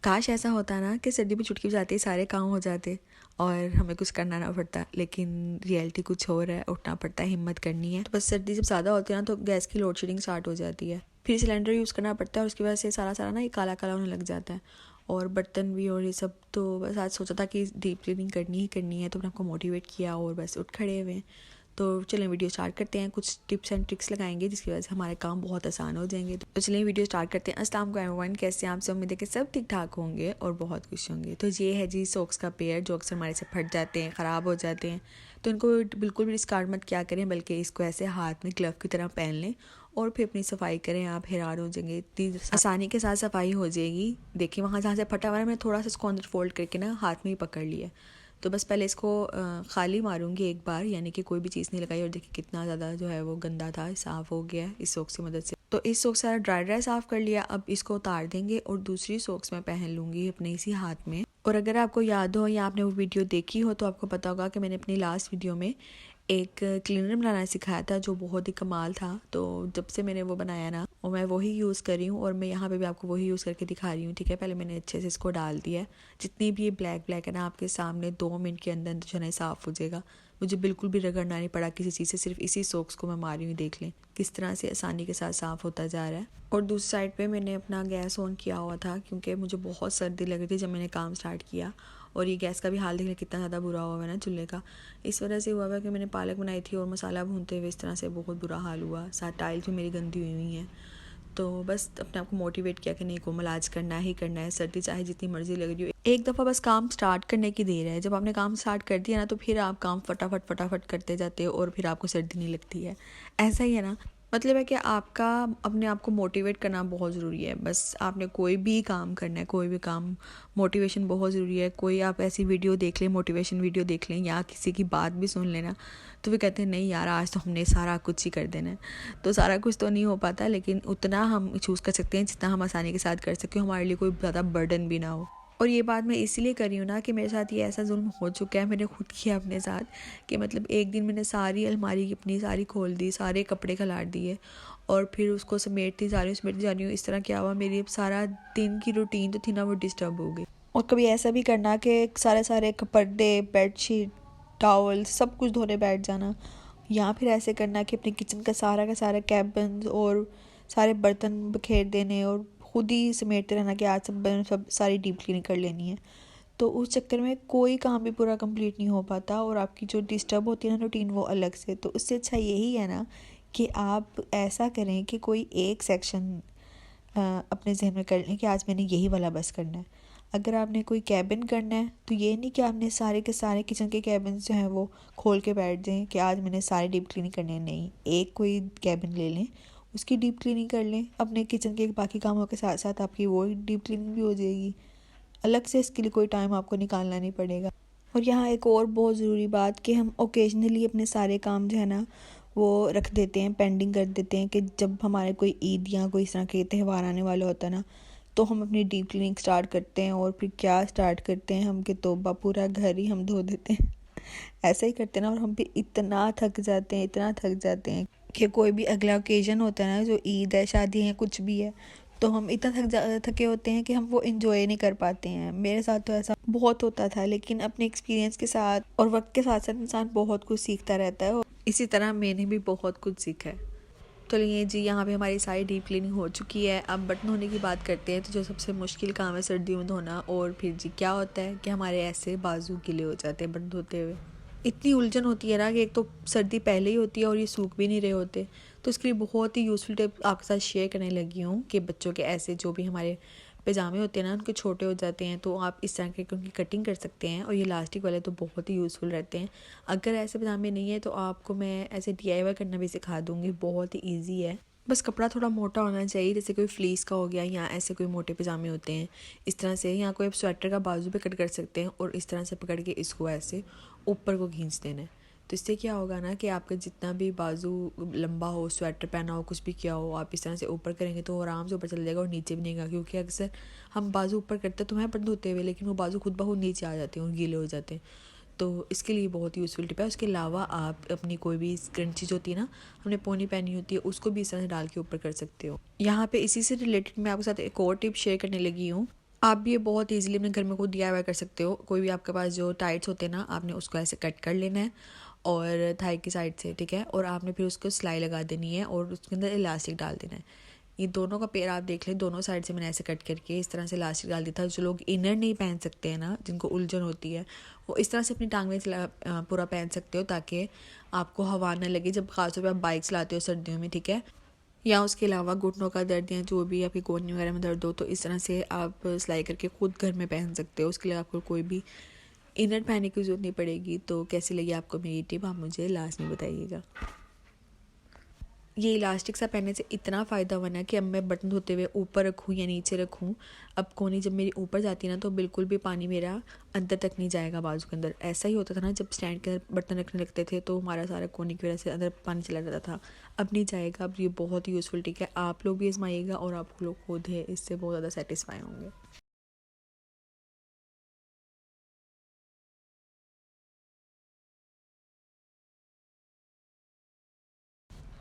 काश ऐसा होता ना कि सर्दी में चुटकी बजाते ही सारे काम हो जाते और हमें कुछ करना ना पड़ता, लेकिन रियलिटी कुछ और है। उठना पड़ता है, हिम्मत करनी है। तो बस सर्दी जब ज़्यादा होती है ना तो गैस की लोड शेडिंग स्टार्ट हो जाती है, फिर सिलेंडर यूज़ करना पड़ता है और उसकी वजह से सारा सारा ना ये काला काला होने लग जाता है और बर्तन भी और ये सब। तो बस आज सोचा था कि डीप क्लीनिंग करनी ही करनी है, तो मैंने आपको मोटिवेट किया और बस उठ खड़े हुए हैं। तो चलें वीडियो स्टार्ट करते हैं। कुछ टिप्स एंड ट्रिक्स लगाएंगे जिसकी वजह से हमारे काम बहुत आसान हो जाएंगे। तो चलें वीडियो स्टार्ट करते हैं। अस्सलाम वालेकुम एवरीवन, कैसे हैं आप सब? उम्मीद है कि सब ठीक ठाक होंगे और बहुत खुश होंगे। तो ये है जी सॉक्स का पेयर जो अक्सर हमारे से फट जाते हैं, ख़राब हो जाते हैं। तो इनको बिल्कुल भी डिस्कार्ड मत क्या करें, बल्कि इसको ऐसे हाथ में ग्लव की तरह पहन लें और फिर अपनी सफाई करें। आप हैरान हो जाएंगे, इतनी आसानी के साथ सफाई हो जाएगी। देखिए वहाँ जहाँ से फटा हुआ है, मैं थोड़ा सा इसको अंदर फोल्ड करके ना हाथ में ही पकड़ लिया। तो बस पहले इसको खाली मारूंगी एक बार, यानी कि कोई भी चीज़ नहीं लगाई। और देखिए कितना ज़्यादा जो है वो गंदा था, साफ़ हो गया इस सॉक्स की मदद से। तो इस सॉक्स सारा ड्राई साफ़ कर लिया। अब इसको उतार देंगे और दूसरी सॉक्स मैं पहन लूँगी अपने इसी हाथ में। और अगर आपको याद हो या आपने वो वीडियो देखी हो तो आपको पता होगा कि मैंने अपनी लास्ट वीडियो में एक क्लीनर बनाना सिखाया था जो बहुत ही कमाल था। तो जब से मैंने वो बनाया ना, और मैं वही यूज़ कर रही हूँ और मैं यहाँ पे भी आपको वही यूज़ करके दिखा रही हूँ। ठीक है, पहले मैंने अच्छे से इसको डाल दिया है। जितनी भी ये ब्लैक ब्लैक है ना, आपके सामने 2 मिनट के अंदर जो है ना साफ़ हो जाएगा। मुझे बिल्कुल भी रगड़ना नहीं पड़ा किसी चीज़ से, सिर्फ इसी सॉक्स को मैं मारी हुई। देख लें किस तरह से आसानी के साथ साफ़ होता जा रहा है। और दूसरी साइड पे मैंने अपना गैस ऑन किया हुआ था क्योंकि मुझे बहुत सर्दी लग रही थी जब मैंने काम स्टार्ट किया। और ये गैस का भी हाल देखने कितना ज़्यादा बुरा हुआ है ना चूल्हे का। इस वजह से हुआ है कि मैंने पालक बनाई थी और मसाला भूनते हुए इस तरह से बहुत बुरा हाल हुआ। साथ टाइल्स भी मेरी गंदी हुई हुई हैं। तो बस अपने आप को मोटिवेट किया कि नहीं, कोमल आज करना ही करना है, सर्दी चाहे जितनी मर्जी लग रही हो। एक दफ़ा बस काम स्टार्ट करने की देर है। जब आपने काम स्टार्ट कर दिया ना तो फिर आप काम फटाफट फटाफट करते जाते हो और फिर आपको सर्दी नहीं लगती है। ऐसा ही है ना, मतलब है कि आपका अपने आप को मोटिवेट करना बहुत ज़रूरी है। बस आपने कोई भी काम करना है, कोई भी काम, मोटिवेशन बहुत ज़रूरी है। कोई आप ऐसी वीडियो देख लें, मोटिवेशन वीडियो देख लें या किसी की बात भी सुन लेना, तो वे कहते हैं नहीं यार आज तो हमने सारा कुछ ही कर देना है। तो सारा कुछ तो नहीं हो पाता, लेकिन उतना हम चूज़ कर सकते हैं जितना हम आसानी के साथ कर सकें, हमारे लिए कोई ज़्यादा बर्डन भी ना हो। और ये बात मैं इसीलिए कर रही हूँ ना कि मेरे साथ ये ऐसा जुल्म हो चुका है, मैंने खुद किया अपने साथ। कि मतलब एक दिन मैंने सारी अलमारी की अपनी सारी खोल दी, सारे कपड़े खलाट दिए और फिर उसको समेटती जा रही हूँ। इस तरह क्या हुआ, मेरी अब सारा दिन की रूटीन जो थी ना वो डिस्टर्ब हो गई। और कभी ऐसा भी करना कि सारे सारे पर्दे, बेडशीट, टॉवल सब कुछ धोने बैठ जाना, या फिर ऐसे करना कि अपने किचन का सारा कैबिन और सारे बर्तन बखेर देने और खुद ही समेटते रहना कि आज सब सारी डीप क्लीनिंग कर लेनी है। तो उस चक्कर में कोई काम भी पूरा कंप्लीट नहीं हो पाता और आपकी जो डिस्टर्ब होती है ना रूटीन, वो अलग से। तो उससे अच्छा यही है ना कि आप ऐसा करें कि कोई एक सेक्शन अपने जहन में कर लें कि आज मैंने यही वाला बस करना है। अगर आपने कोई कैबिन करना है तो ये नहीं कि आपने सारे के सारे किचन के कैबिन जो हैं वो खोल के बैठ जाएं कि आज मैंने सारे डीप क्लीनिंग करने हैं। नहीं, एक कोई कैबिन ले लें, उसकी डीप क्लीनिंग कर लें। अपने किचन के बाकी कामों के साथ साथ आपकी वो डीप क्लीनिंग भी हो जाएगी। अलग से इसके लिए कोई टाइम आपको निकालना नहीं पड़ेगा। और यहाँ एक और बहुत ज़रूरी बात कि हम ओकेजनली अपने सारे काम जो है ना वो रख देते हैं, पेंडिंग कर देते हैं कि जब हमारे कोई ईद या कोई इस तरह के त्यौहार आने वाला होता है ना, तो हम अपनी डीप क्लीनिंग स्टार्ट करते हैं। और फिर क्या स्टार्ट करते हैं हम कि तौबा, पूरा घर ही हम धो देते हैं। ऐसा ही करते हैं ना, और हम भी इतना थक जाते हैं, इतना थक जाते हैं कि कोई भी अगला ओकेजन होता है ना, जो ईद है, शादी है, कुछ भी है, तो हम इतना थके होते हैं कि हम वो इंजॉय नहीं कर पाते हैं। मेरे साथ तो ऐसा बहुत होता था, लेकिन अपने एक्सपीरियंस के साथ और वक्त के साथ साथ इंसान बहुत कुछ सीखता रहता है और इसी तरह मैंने भी बहुत कुछ सीखा है। तो ये जी यहाँ पे हमारी सारी डीप क्लीनिंग हो चुकी है। अब बर्तन धोने की बात करते हैं। तो जो सबसे मुश्किल काम है सर्दियों में धोना, और फिर जी क्या होता है कि हमारे ऐसे बाजू गीले हो जाते हैं बर्तन धोते हुए। इतनी उलझन होती है ना कि एक तो सर्दी पहले ही होती है और ये सूख भी नहीं रहे होते। तो इसके लिए बहुत ही यूज़फुल टिप आपके साथ शेयर करने लगी हूँ कि बच्चों के ऐसे जो भी हमारे पैजामे होते हैं ना, उनके छोटे हो जाते हैं, तो आप इस तरह के उनकी कटिंग कर सकते हैं। और ये इलास्टिक वाले तो बहुत ही यूज़फुल रहते हैं। अगर ऐसे पैजामे नहीं है तो आपको मैं ऐसे DIY करना भी सिखा दूँगी, बहुत ही ईजी है। बस कपड़ा थोड़ा मोटा होना चाहिए, जैसे कोई फ्लीस का हो गया या ऐसे कोई मोटे पैजामे होते हैं इस तरह से। या कोई आप स्वेटर का बाजू पे कट कर सकते हैं और इस तरह से पकड़ के इसको ऐसे ऊपर को खींच देना है। तो इससे क्या होगा ना कि आपका जितना भी बाजू लंबा हो, स्वेटर पहना हो, कुछ भी किया हो, आप इस तरह से ऊपर करेंगे तो आराम से ऊपर चल जाएगा और नीचे भी नहीं आएगा। क्योंकि अक्सर हम बाजू ऊपर करते तो हैं बंद होते हुए, लेकिन वो बाजू खुद ब खुद नीचे आ जाते हैं और गीले हो जाते हैं। तो इसके लिए बहुत यूज़फुल टिप है। उसके अलावा आप अपनी कोई भी क्रंची जो होती है ना, हमने पोनी पहनी होती है, उसको भी इस तरह से डाल के ऊपर कर सकते हो। यहाँ पे इसी से रिलेटेड मैं आपके साथ एक और टिप शेयर करने लगी हूँ आप भी ये बहुत ईज़िली अपने घर में खुद डीआईवाई कर सकते हो। कोई भी आपके पास जो टाइट्स होते हैं ना, आपने उसको ऐसे कट कर लेना है और थाई की साइड से, ठीक है। और आपने फिर उसको सिलाई लगा देनी है और उसके अंदर इलास्टिक डाल देना है। ये दोनों का पेयर आप देख लें, दोनों साइड से मैंने ऐसे कट करके इस तरह से इलास्टिक डाल दिया था। जो लोग इनर नहीं पहन सकते हैं ना, जिनको उलझन होती है, वो इस तरह से अपनी टांग में पूरा पहन सकते हो, ताकि आपको हवा ना लगे जब खासतौर पर आप बाइक चलाते हो सर्दियों में, ठीक है। या उसके अलावा घुटनों का दर्द या जो भी आपकी कोहनी वगैरह में दर्द हो, तो इस तरह से आप सिलाई करके खुद घर में पहन सकते हो। उसके लिए आपको कोई भी इनर पहनने की जरूरत नहीं पड़ेगी। तो कैसी लगी आपको मेरी टिप, आप मुझे लास्ट में बताइएगा। ये इलास्टिक सा पहनने से इतना फ़ायदा बना कि अब मैं बटन धोते हुए ऊपर रखूँ या नीचे रखूँ, अब कोहनी जब मेरी ऊपर जाती है ना, तो बिल्कुल भी पानी मेरा अंदर तक नहीं जाएगा बाजू के अंदर। ऐसा ही होता था ना जब स्टैंड के अंदर बर्तन रखने लगते थे, तो हमारा सारा कोहनी की वजह से अंदर पानी चला जाता था। अब नहीं जाएगा। अब ये बहुत ही यूज़फुल टिक है, आप लोग भी आजमाइएगा और आप लोग खुद है इससे बहुत ज़्यादा सेटिस्फाई होंगे।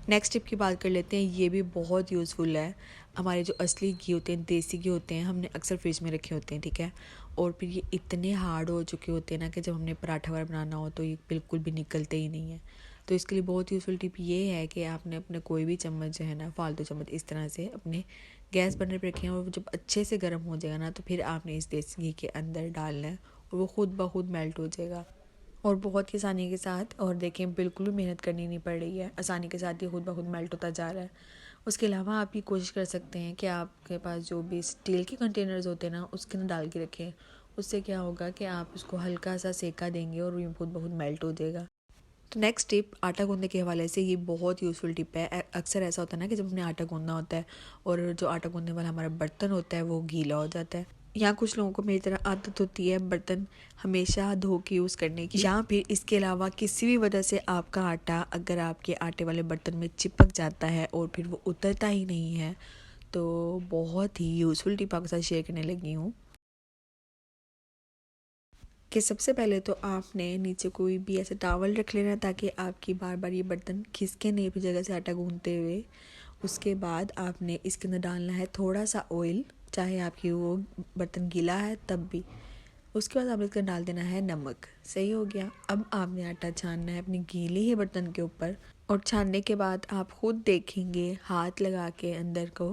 नेक्स्ट टिप की बात कर लेते हैं। ये भी बहुत यूज़फुल है। हमारे जो असली घी होते हैं, देसी घी होते हैं, हमने अक्सर फ्रिज में रखे होते हैं, ठीक है। और फिर ये इतने हार्ड हो चुके होते हैं ना कि जब हमने पराठा वगैरह बनाना हो तो ये बिल्कुल भी निकलते ही नहीं है। तो इसके लिए बहुत यूज़फुल टिप ये है कि आपने अपने कोई भी चम्मच जो है ना, फालतू चम्मच, इस तरह से अपने गैस बर्नर पर रखें और जब अच्छे से गर्म हो जाएगा ना, तो फिर आपने इस देसी घी के अंदर डालना है और वो खुद ब खुद मेल्ट हो जाएगा। और बहुत ही आसानी के साथ, और देखें बिल्कुल भी मेहनत करनी नहीं पड़ रही है, आसानी के साथ ये खुद ब खुद मेल्ट होता जा रहा है। उसके अलावा आप ये कोशिश कर सकते हैं कि आपके पास जो भी स्टील के कंटेनर्स होते हैं ना, उसके अंदर डाल के रखें। उससे क्या होगा कि आप उसको हल्का सा सेका देंगे और ये खुद ब खुद मेल्ट हो जाएगा। तो नेक्स्ट टिप आटा गूंदने के हवाले से, ये बहुत यूज़फुल टिप है। अक्सर ऐसा होता है ना कि जब हमने आटा गूंदना होता है और जो आटा गूंदने वाला हमारा बर्तन होता है वो गीला हो जाता है, या कुछ लोगों को मेरी तरह आदत होती है बर्तन हमेशा धो के यूज़ करने की, या फिर इसके अलावा किसी भी वजह से आपका आटा अगर आपके आटे वाले बर्तन में चिपक जाता है और फिर वो उतरता ही नहीं है, तो बहुत ही यूज़फुल टिप आपके साथ शेयर करने लगी हूँ कि सबसे पहले तो आपने नीचे कोई भी ऐसा टावल रख लेना, ताकि आपकी बार बार ये बर्तन खिसके नहीं अपनी जगह से आटा गूंदते हुए। उसके बाद आपने इसके अंदर डालना है थोड़ा सा ऑयल, चाहे आपकी वो बर्तन गीला है तब भी। उसके बाद आपने इसका डाल देना है नमक। सही हो गया। अब आपने आटा छानना है अपनी गीले ही बर्तन के ऊपर, और छानने के बाद आप खुद देखेंगे हाथ लगा के अंदर को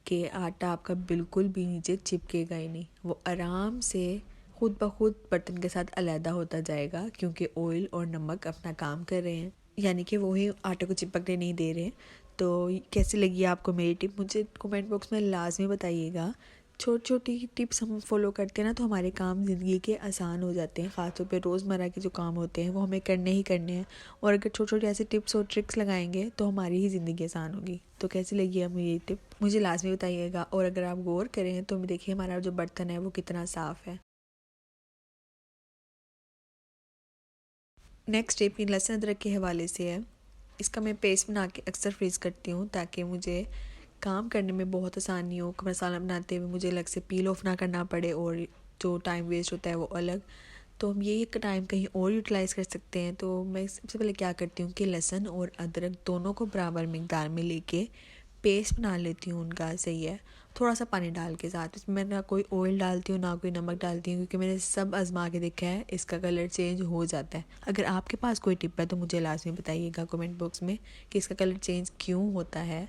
कि आटा आपका बिल्कुल भी नीचे चिपकेगा ही नहीं, वो आराम से खुद ब खुद बर्तन के साथ अलहदा होता जाएगा, क्योंकि ऑयल और नमक अपना काम कर रहे हैं, यानी कि वो ही आटे को चिपकने नहीं दे रहे। तो कैसी लगी आपको मेरी टिप, मुझे कमेंट बॉक्स में लाजमी बताइएगा। छोटी छोटी टिप्स हम फॉलो करते हैं ना, तो हमारे काम ज़िंदगी के आसान हो जाते हैं। ख़ासतौर पे रोज़मर्रा के जो काम होते हैं वो हमें करने ही करने हैं, और अगर छोटे छोटे ऐसे टिप्स और ट्रिक्स लगाएंगे तो हमारी ही ज़िंदगी आसान होगी। तो कैसी लगी हमें ये टिप, मुझे लाजमी बताइएगा। और अगर आप गौर करें तो देखिए हमारा जो बर्तन है वो कितना साफ़ है। नेक्स्ट टिप लहसुन अदरक के हवाले से है। इसका मैं पेस्ट बना के अक्सर फ्रीज़ करती हूँ, ताकि मुझे काम करने में बहुत आसानी हो। मसाला बनाते हुए मुझे अलग से पील ऑफ ना करना पड़े और जो टाइम वेस्ट होता है वो अलग। तो हम ये टाइम कहीं और यूटिलाइज़ कर सकते हैं। तो मैं सबसे पहले क्या करती हूँ कि लहसुन और अदरक दोनों को बराबर मिकदार में लेके पेस्ट बना लेती हूँ उनका। सही है। थोड़ा सा पानी डाल के साथ इसमें मैं ना कोई ऑयल डालती हूँ ना कोई नमक डालती हूँ, क्योंकि मैंने सब आजमा के देखा है इसका कलर चेंज हो जाता है। अगर आपके पास कोई टिप है तो मुझे लाजमी बताइएगा कमेंट बॉक्स में कि इसका कलर चेंज क्यों होता है।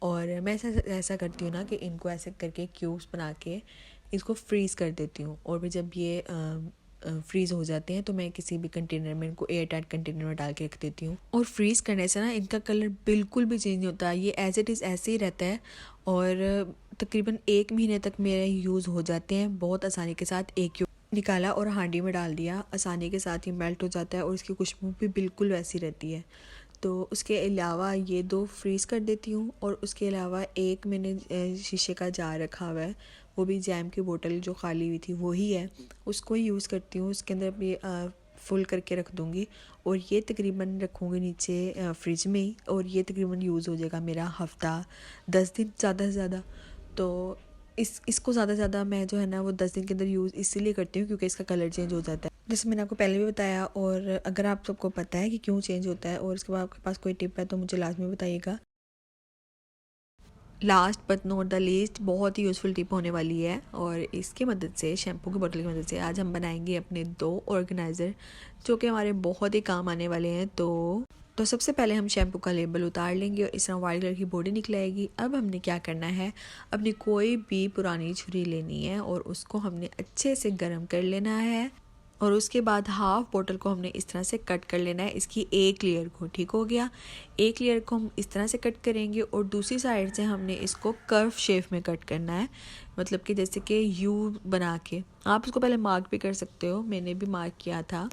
और मैं ऐसा करती हूँ ना कि इनको ऐसे करके क्यूब्स बना के इसको फ्रीज़ कर देती हूँ, और फिर जब ये फ्रीज़ हो जाते हैं तो मैं किसी भी कंटेनर में इनको एयर टाइट कंटेनर में डाल के रख देती हूँ। और फ्रीज़ करने से ना इनका कलर बिल्कुल भी चेंज नहीं होता, ये एज इट इज़ ऐसे ही रहता है। और तकरीबन 1 महीने तक मेरे यूज़ हो जाते हैं बहुत आसानी के साथ। एक निकाला और हांडी में डाल दिया, आसानी के साथ ही मेल्ट हो जाता है और इसकी खुशबू भी बिल्कुल वैसी रहती है। तो उसके अलावा ये दो फ्रीज़ कर देती हूँ। और उसके अलावा एक मैंने शीशे का जार रखा हुआ है, वो भी जैम की बोतल जो खाली हुई थी वही है, उसको ही यूज़ करती हूँ। उसके अंदर भी फुल करके रख दूँगी, और ये तकरीबन रखूँगी नीचे फ्रिज में ही, और ये तकरीबन यूज़ हो जाएगा मेरा हफ़्ता 10 दिन ज़्यादा से ज़्यादा। तो इसको ज़्यादा से ज़्यादा मैं जो है ना वो 10 दिन के अंदर यूज़ इसीलिए करती हूँ क्योंकि इसका कलर चेंज हो जाता है, जैसे मैंने आपको पहले भी बताया। और अगर आप सबको पता है कि क्यों चेंज होता है और इसके बाद आपके पास कोई टिप है तो मुझे लाजमी बताइएगा। Last but not the least बहुत ही यूज़फुल टिप होने वाली है, और इसकी मदद से, शैम्पू की बोतल की मदद से आज हम बनाएंगे अपने 2 ऑर्गेनाइज़र जो कि हमारे बहुत ही काम आने वाले हैं। तो सबसे पहले हम शैम्पू का लेबल उतार लेंगे और इस तरह वाइट कलर की बॉडी निकल आएगी। अब हमने क्या करना है, अपनी कोई भी पुरानी छुरी लेनी है और उसको हमने अच्छे से गर्म कर लेना है, और उसके बाद हाफ बोतल को हमने इस तरह से कट कर लेना है, इसकी एक लेयर को। ठीक हो गया, एक लेयर को हम इस तरह से कट करेंगे और दूसरी साइड से हमने इसको कर्व शेप में कट करना है, मतलब कि जैसे कि यू बना के। आप उसको पहले मार्क भी कर सकते हो, मैंने भी मार्क किया था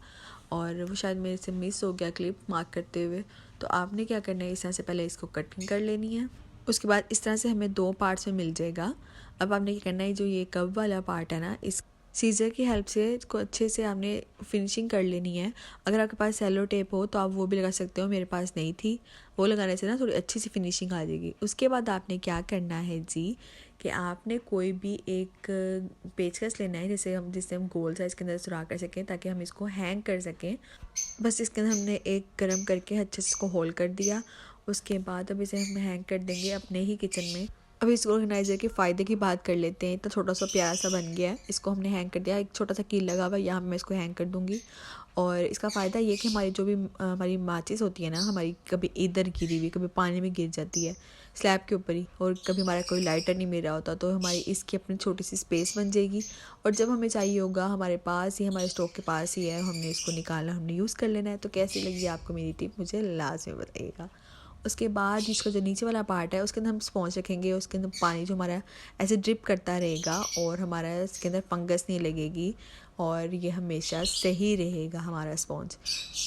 और वो शायद मेरे से मिस हो गया क्लिप मार्क करते हुए। तो आपने क्या करना है, इस तरह से पहले इसको कटिंग कर लेनी है, उसके बाद इस तरह से हमें 2 पार्ट्स में मिल जाएगा। अब आपने क्या करना है, जो ये कव वाला पार्ट है ना, इस सीज़र की हेल्प से इसको अच्छे से आपने फिनिशिंग कर लेनी है। अगर आपके पास सेलो टेप हो तो आप वो भी लगा सकते हो, मेरे पास नहीं थी, वो लगाने से ना थोड़ी अच्छी सी फिनिशिंग आ जाएगी। उसके बाद आपने क्या करना है जी, कि आपने कोई भी एक पेचकस लेना है, जिससे हम गोल साइज़ के अंदर सुराख कर सकें ताकि हम इसको हैंग कर सकें। बस इसके अंदर हमने एक गरम करके अच्छे से इसको होल्ड कर दिया। उसके बाद अब इसे हम हैंग कर देंगे अपने ही किचन में। अब इस ऑर्गेनाइज़र के फ़ायदे की बात कर लेते हैं। इतना छोटा सा प्यारा सा बन गया है, इसको हमने हैंग कर दिया। एक छोटा सा कील लगा हुआ है, यहाँ मैं इसको हैंग कर दूँगी। और इसका फ़ायदा ये कि हमारी जो भी हमारी माचिस होती है ना, हमारी कभी इधर गिरी हुई, कभी पानी में गिर जाती है स्लैब के ऊपर ही, और कभी हमारा कोई लाइटर नहीं मिल रहा होता, तो हमारी इसकी अपनी छोटी सी स्पेस बन जाएगी। और जब हमें चाहिए होगा, हमारे पास ही, हमारे स्टोव के पास ही है, हमने इसको निकालना, हमने यूज़ कर लेना है। तो कैसी लगी आपको मेरी टिप, मुझे लास्ट में बताइएगा। उसके बाद इसका जो नीचे वाला पार्ट है उसके अंदर हम स्पॉन्ज रखेंगे, उसके अंदर पानी जो हमारा ऐसे ड्रिप करता रहेगा और हमारा इसके अंदर फंगस नहीं लगेगी, और ये हमेशा सही रहेगा हमारा स्पॉन्ज।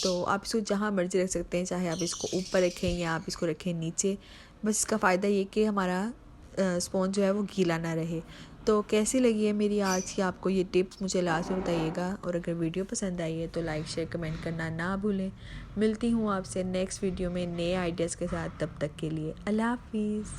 तो आप इसको जहाँ मर्जी रख सकते हैं, चाहे आप इसको ऊपर रखें या आप इसको रखें नीचे। बस इसका फ़ायदा ये कि हमारा स्पॉन्ज जो है वो गीला ना रहे। तो कैसी लगी है मेरी आज की आपको ये टिप्स, मुझे लास्ट में बताइएगा। और अगर वीडियो पसंद आई है तो लाइक शेयर कमेंट करना ना भूलें। मिलती हूँ आपसे नेक्स्ट वीडियो में नए आइडियाज़ के साथ, तब तक के लिए अल्लाह हाफिज़।